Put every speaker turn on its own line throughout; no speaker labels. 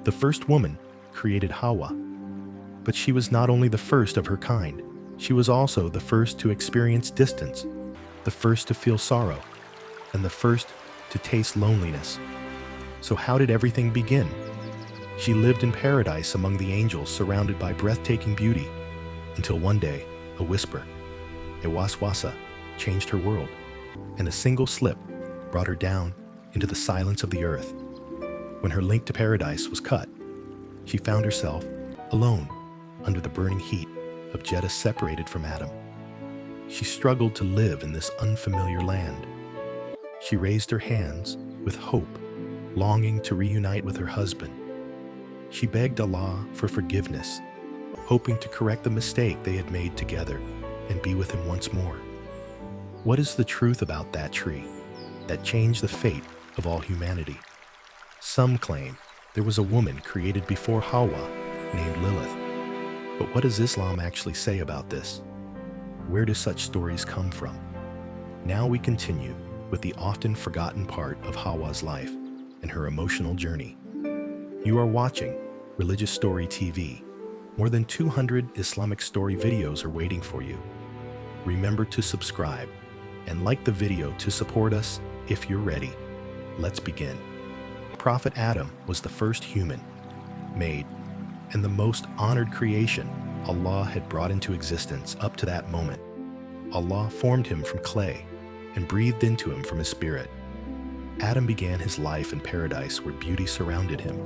The first woman created Hawwa, but she was not only the first of her kind, she was also the first to experience distance, the first to feel sorrow, and the first to taste loneliness. So how did everything begin? She lived in paradise among the angels, surrounded by breathtaking beauty, until one day, a whisper, a waswasa, changed her world, and a single slip brought her down into the silence of the earth. When her link to paradise was cut, she found herself alone under the burning heat of Jeddah, separated from Adam. She struggled to live in this unfamiliar land. She raised her hands with hope, longing to reunite with her husband. She begged Allah for forgiveness, hoping to correct the mistake they had made together and be with him once more. What is the truth about that tree that changed the fate of all humanity? Some claim there was a woman created before Hawwa named Lilith. But what does Islam actually say about this? Where do such stories come from? Now we continue with the often forgotten part of Hawwa's life and her emotional journey. You are watching Religious Story TV. More than 200 Islamic story videos are waiting for you. Remember to subscribe and like the video to support us if you're ready. Let's begin. Prophet Adam was the first human made and the most honored creation Allah had brought into existence up to that moment. Allah formed him from clay and breathed into him from his spirit. Adam began his life in paradise where beauty surrounded him.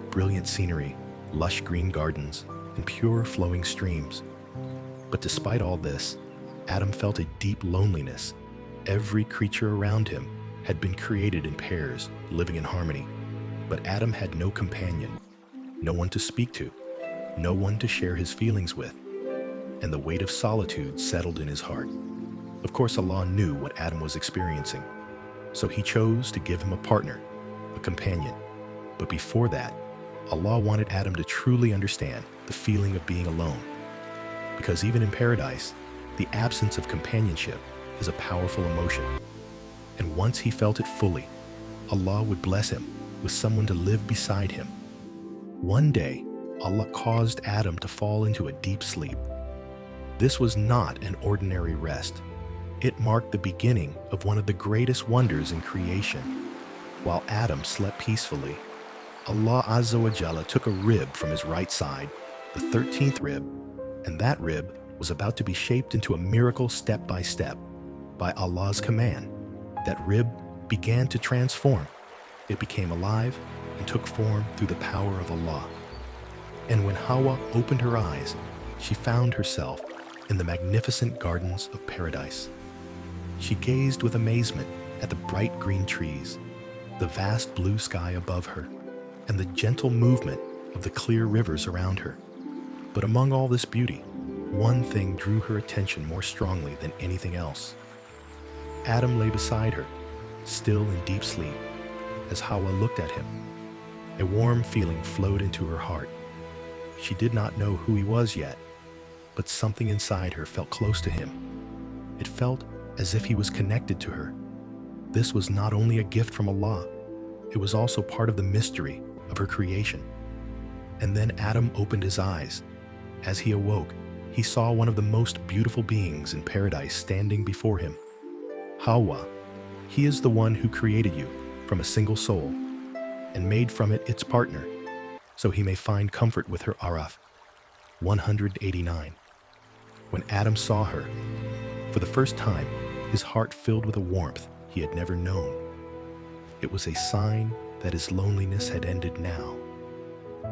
Brilliant scenery, lush green gardens, and pure flowing streams. But despite all this, Adam felt a deep loneliness. Every creature around him had been created in pairs, living in harmony. But Adam had no companion, no one to speak to, no one to share his feelings with, and the weight of solitude settled in his heart. Of course, Allah knew what Adam was experiencing, so he chose to give him a partner, a companion. But before that, Allah wanted Adam to truly understand the feeling of being alone. Because even in paradise, the absence of companionship is a powerful emotion. And once he felt it fully, Allah would bless him with someone to live beside him. One day, Allah caused Adam to fall into a deep sleep. This was not an ordinary rest. It marked the beginning of one of the greatest wonders in creation. While Adam slept peacefully, Allah Azza wa Jalla took a rib from his right side, the 13th rib, and that rib was about to be shaped into a miracle step by step. By Allah's command, that rib began to transform. It became alive and took form through the power of Allah. And when Hawwa opened her eyes, she found herself in the magnificent gardens of paradise. She gazed with amazement at the bright green trees, the vast blue sky above her, and the gentle movement of the clear rivers around her. But among all this beauty, one thing drew her attention more strongly than anything else. Adam lay beside her, still in deep sleep. As Hawwa looked at him, a warm feeling flowed into her heart. She did not know who he was yet, but something inside her felt close to him. It felt as if he was connected to her. This was not only a gift from Allah, it was also part of the mystery of her creation. And then Adam opened his eyes. As he awoke, he saw one of the most beautiful beings in paradise standing before him. Hawwa, he is the one who created you from a single soul and made from it its partner, so he may find comfort with her. Araf 189. When Adam saw her, for the first time, his heart filled with a warmth he had never known. It was a sign that his loneliness had ended now.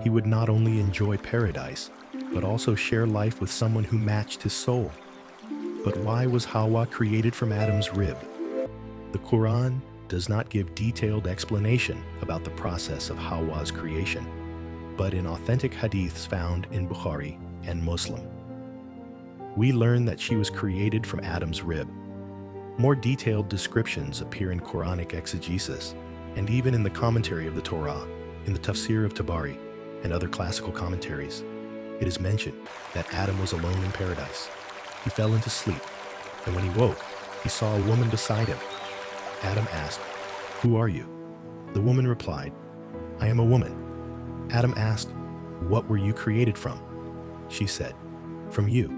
He would not only enjoy paradise, but also share life with someone who matched his soul. But why was Hawwa created from Adam's rib? The Quran does not give detailed explanation about the process of Hawwa's creation, but in authentic hadiths found in Bukhari and Muslim, we learn that she was created from Adam's rib. More detailed descriptions appear in Quranic exegesis and even in the commentary of the Torah, in the Tafsir of Tabari, and other classical commentaries. It is mentioned that Adam was alone in paradise. He fell into sleep, and when he woke, he saw a woman beside him. Adam asked, "Who are you?" The woman replied, "I am a woman. Adam asked, "What were you created from?" She said, "From you."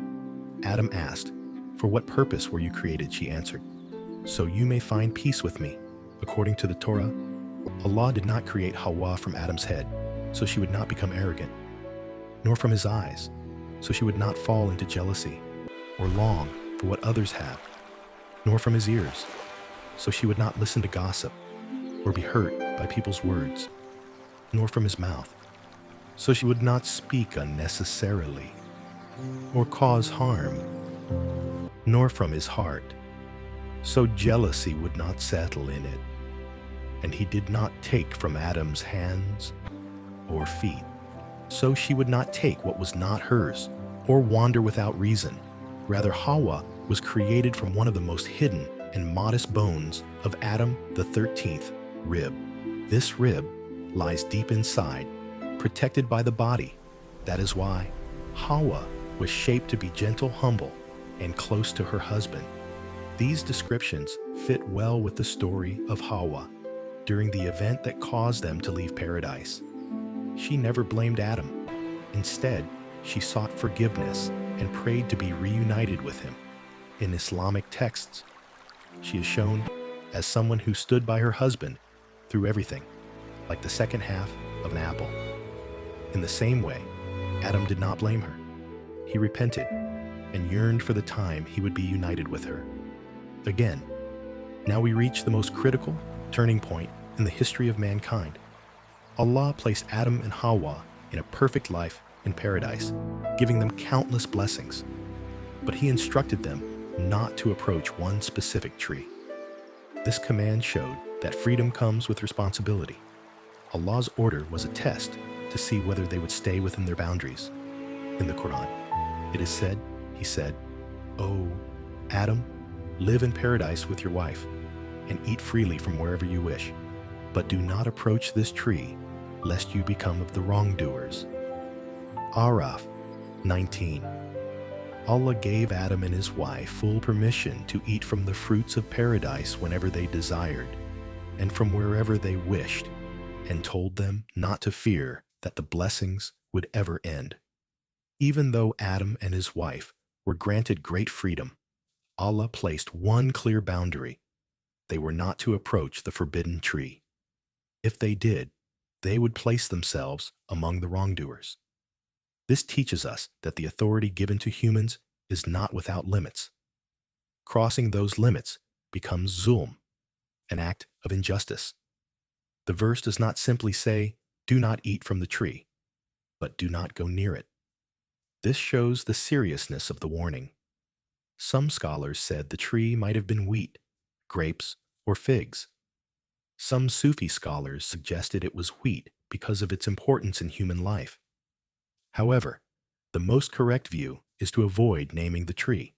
Adam asked, "For what purpose were you created?" She answered, "So you may find peace with me." According to the Torah, Allah did not create Hawwa from Adam's head, so she would not become arrogant, nor from his eyes, so she would not fall into jealousy or long for what others have, nor from his ears, so she would not listen to gossip or be hurt by people's words, nor from his mouth, so she would not speak unnecessarily or cause harm, nor from his heart, so jealousy would not settle in it. And he did not take from Adam's hands or feet, so she would not take what was not hers or wander without reason. Rather, Hawwa was created from one of the most hidden and modest bones of Adam, the 13th rib. This rib lies deep inside, protected by the body. That is why Hawwa was shaped to be gentle, humble, and close to her husband. These descriptions fit well with the story of Hawwa during the event that caused them to leave paradise. She never blamed Adam. Instead, she sought forgiveness and prayed to be reunited with him. In Islamic texts, she is shown as someone who stood by her husband through everything, like the second half of an apple. In the same way, Adam did not blame her. He repented and yearned for the time he would be united with her. Again, now we reach the most critical turning point in the history of mankind. Allah placed Adam and Hawwa in a perfect life in paradise, giving them countless blessings. But he instructed them not to approach one specific tree. This command showed that freedom comes with responsibility. Allah's order was a test to see whether they would stay within their boundaries. In the Quran, it is said, he said, "O Adam, live in paradise with your wife and eat freely from wherever you wish. But do not approach this tree, lest you become of the wrongdoers." Araf 19. Allah gave Adam and his wife full permission to eat from the fruits of paradise whenever they desired, and from wherever they wished, and told them not to fear that the blessings would ever end. Even though Adam and his wife were granted great freedom, Allah placed one clear boundary. They were not to approach the forbidden tree. If they did, they would place themselves among the wrongdoers. This teaches us that the authority given to humans is not without limits. Crossing those limits becomes zulm, an act of injustice. The verse does not simply say, "Do not eat from the tree," but "do not go near it." This shows the seriousness of the warning. Some scholars said the tree might have been wheat, grapes, or figs. Some Sufi scholars suggested it was wheat because of its importance in human life. However, the most correct view is to avoid naming the tree,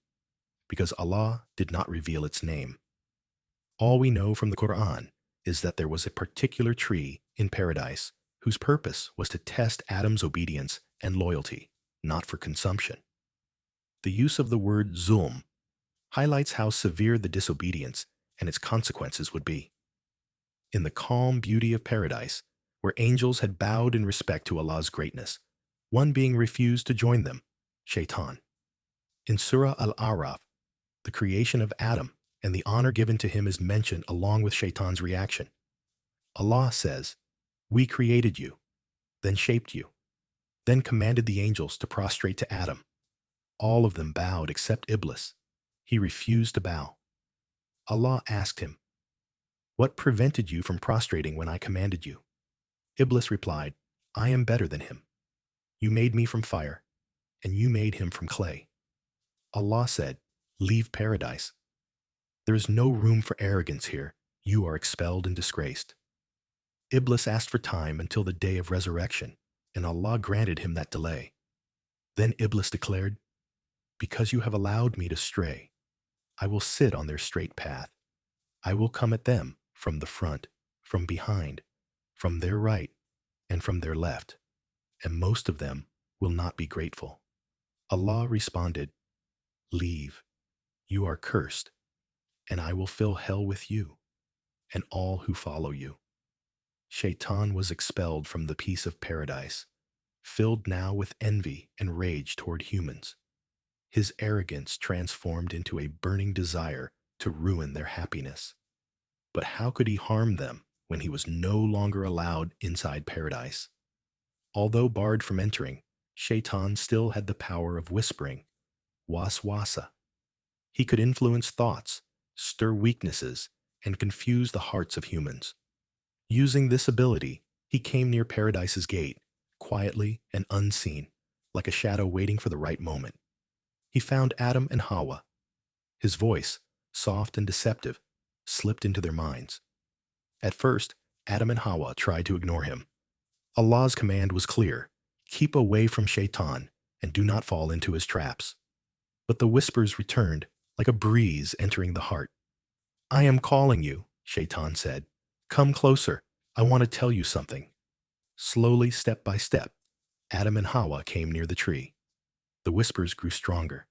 because Allah did not reveal its name. All we know from the Quran is that there was a particular tree in paradise whose purpose was to test Adam's obedience and loyalty, not for consumption. The use of the word zulm highlights how severe the disobedience and its consequences would be. In the calm beauty of paradise, where angels had bowed in respect to Allah's greatness, one being refused to join them, Shaitan. In Surah Al-A'raf, the creation of Adam and the honor given to him is mentioned along with Shaitan's reaction. Allah says, "We created you, then shaped you, then commanded the angels to prostrate to Adam. All of them bowed except Iblis. He refused to bow. Allah asked him, 'What prevented you from prostrating when I commanded you?' Iblis replied, 'I am better than him. You made me from fire, and you made him from clay.' Allah said, 'Leave paradise. There is no room for arrogance here. You are expelled and disgraced.' Iblis asked for time until the day of resurrection, and Allah granted him that delay. Then Iblis declared, 'Because you have allowed me to stray, I will sit on their straight path. I will come at them from the front, from behind, from their right, and from their left, and most of them will not be grateful.' Allah responded, 'Leave. You are cursed, and I will fill hell with you and all who follow you.' Shaitan was expelled from the peace of paradise, filled now with envy and rage toward humans. His arrogance transformed into a burning desire to ruin their happiness. But how could he harm them when he was no longer allowed inside paradise? Although barred from entering, Shaitan still had the power of whispering, waswasa. He could influence thoughts, stir weaknesses, and confuse the hearts of humans. Using this ability, he came near Paradise's gate, quietly and unseen, like a shadow waiting for the right moment. He found Adam and Hawa. His voice, soft and deceptive, slipped into their minds. At first, Adam and Hawa tried to ignore him. Allah's command was clear: keep away from Shaitan and do not fall into his traps. But the whispers returned, like a breeze entering the heart. I am calling you, Shaitan said. Come closer. I want to tell you something. Slowly, step by step, Adam and Hawa came near the tree. The whispers grew stronger.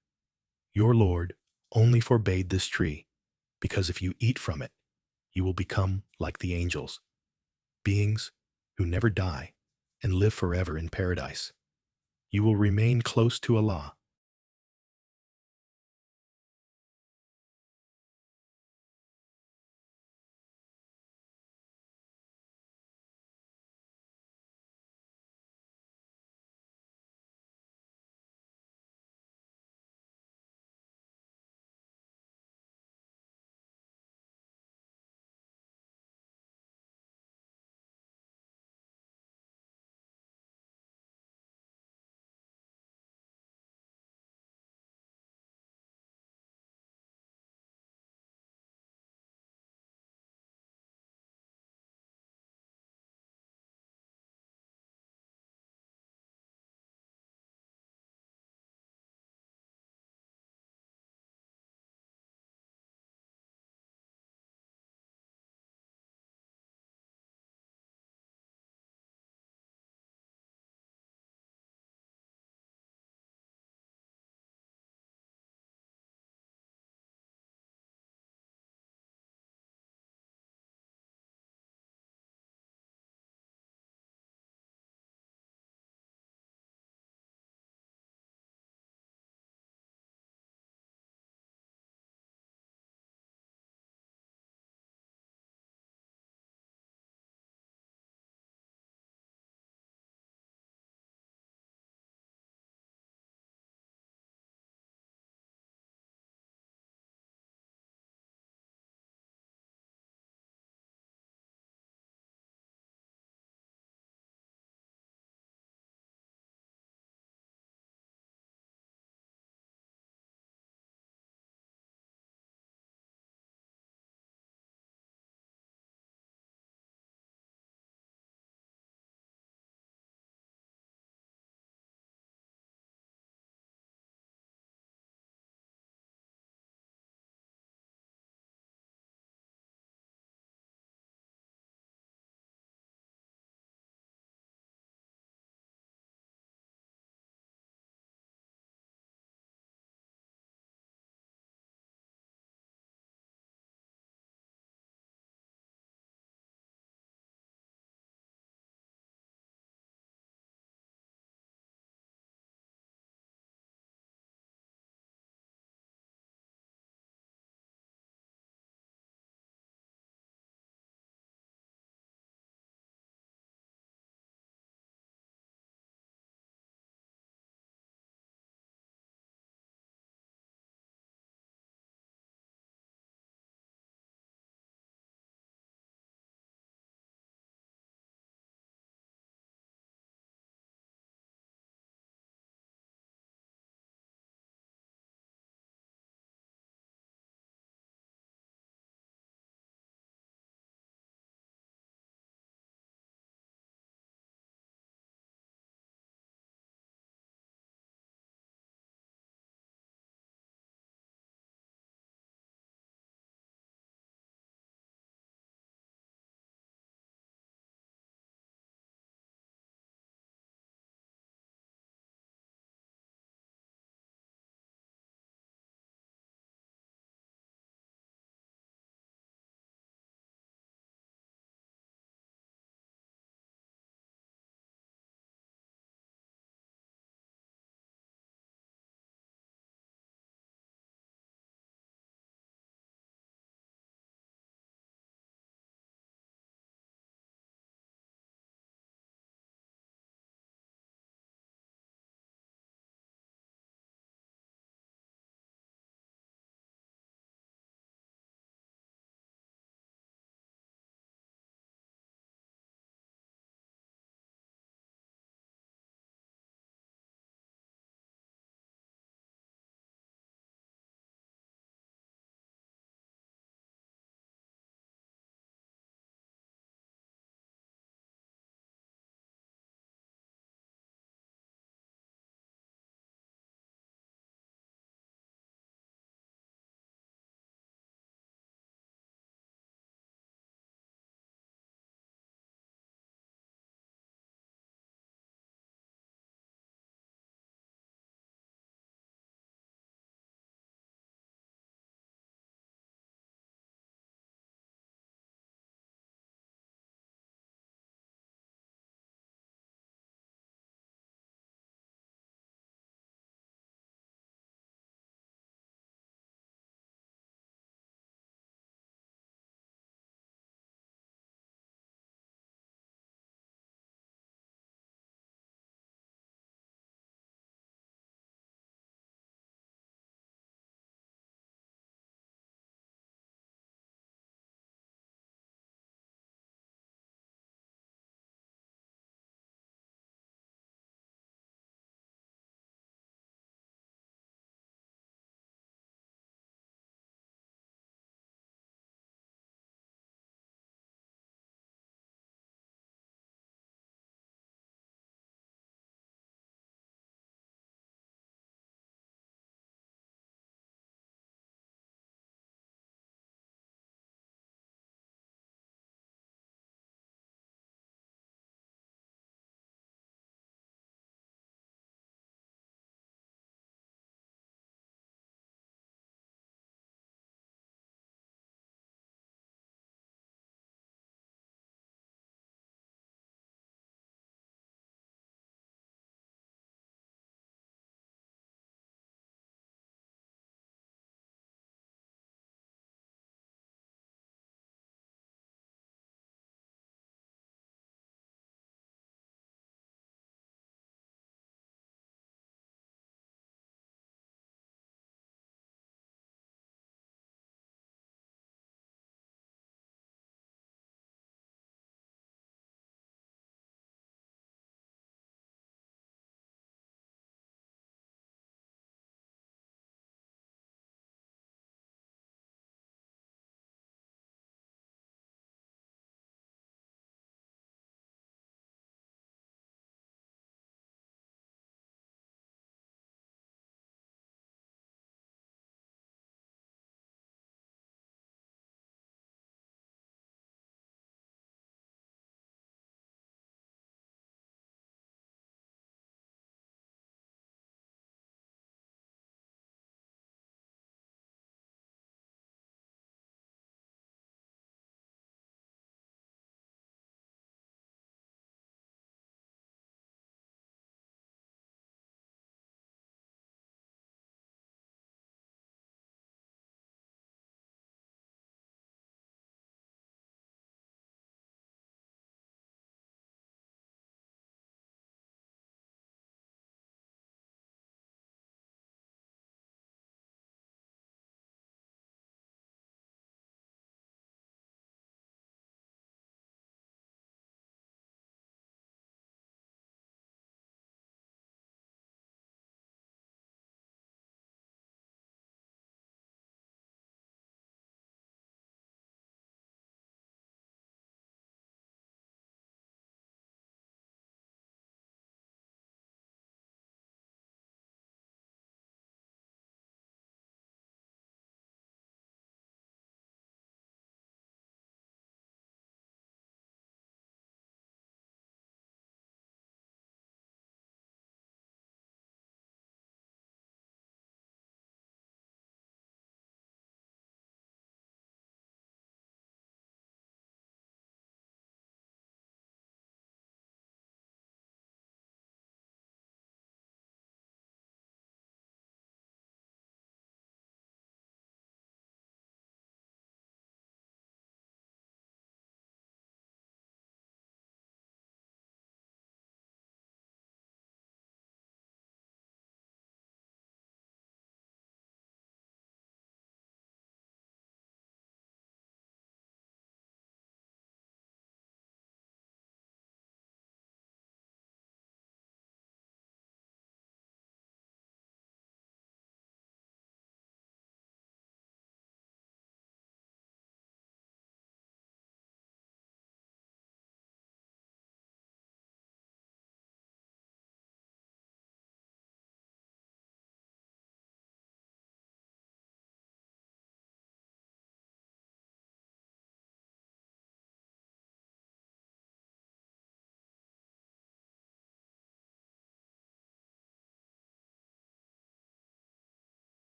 Your Lord only forbade this tree, because if you eat from it, you will become like the angels, beings who never die and live forever in paradise. You will remain close to Allah